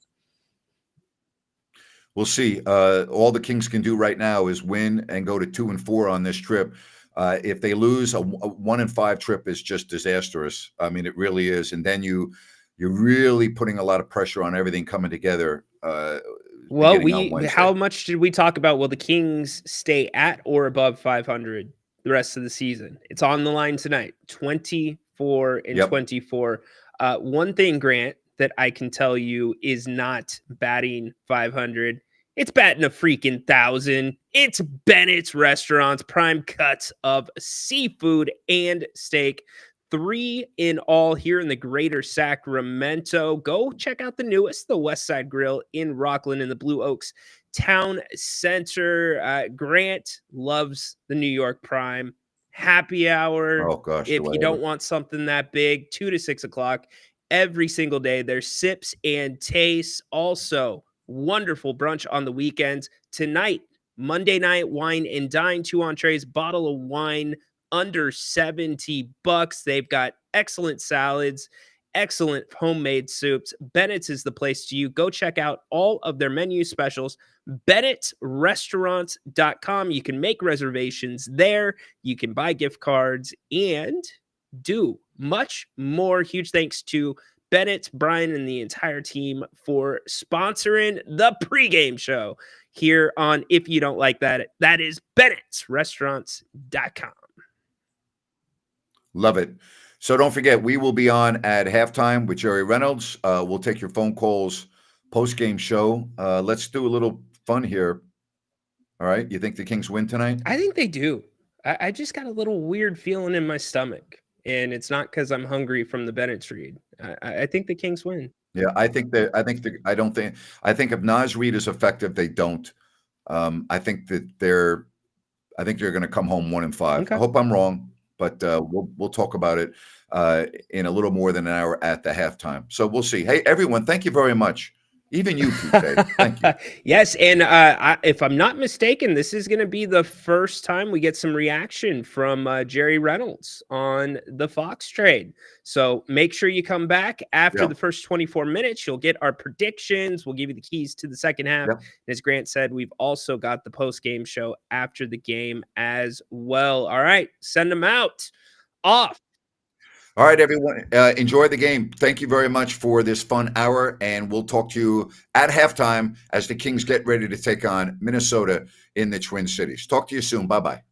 We'll see. All the Kings can do right now is win and go to 2-4 on this trip. If they lose, a 1-5 trip is just disastrous. I mean, it really is. And then you're really putting a lot of pressure on everything coming together. How much did we talk about? Will the Kings stay at or above 500 the rest of the season? It's on the line tonight. 24-24. One thing, Grant, that I can tell you is not batting 500. It's batting a freaking 1,000. It's Bennett's Restaurants, prime cuts of seafood and steak. 3 in all here in the greater Sacramento. Go check out the newest, the West Side Grill in Rockland in the Blue Oaks Town Center. Grant loves the New York Prime. Happy hour. Oh, gosh. If you don't want something that big, 2 to 6 o'clock every single day. There's sips and tastes. Also, wonderful brunch on the weekends. Tonight, Monday night, wine and dine, 2 entrees, bottle of wine, under $70. They've got excellent salads, excellent homemade soups. Bennett's is the place to you. Go check out all of their menu specials. Bennett'sRestaurants.com. You can make reservations there. You can buy gift cards and do much more. Huge thanks to Bennett, Brian, and the entire team for sponsoring the pregame show here on If You Don't Like That. That is Bennett'sRestaurants.com. Love it. So don't forget, we will be on at halftime with Jerry Reynolds. We'll take your phone calls post-game show. Let's do a little fun here. All right. You think the Kings win tonight? I think they do. I just got a little weird feeling in my stomach, and it's not because I'm hungry from the Bennett read. I think the Kings win. Yeah, I think if Naz Reid is effective, they don't. I think they're going to come home 1-5. Okay. I hope I'm wrong, but we'll talk about it in a little more than an hour at the halftime. So we'll see. Hey, everyone, thank you very much. Even you, PK. Thank you. Yes, and if I'm not mistaken, this is going to be the first time we get some reaction from Jerry Reynolds on the Fox trade. So make sure you come back after the first 24 minutes. You'll get our predictions. We'll give you the keys to the second half. Yep. And as Grant said, we've also got the post-game show after the game as well. All right, send them out. Off. All right, everyone. Enjoy the game. Thank you very much for this fun hour, and we'll talk to you at halftime as the Kings get ready to take on Minnesota in the Twin Cities. Talk to you soon. Bye-bye.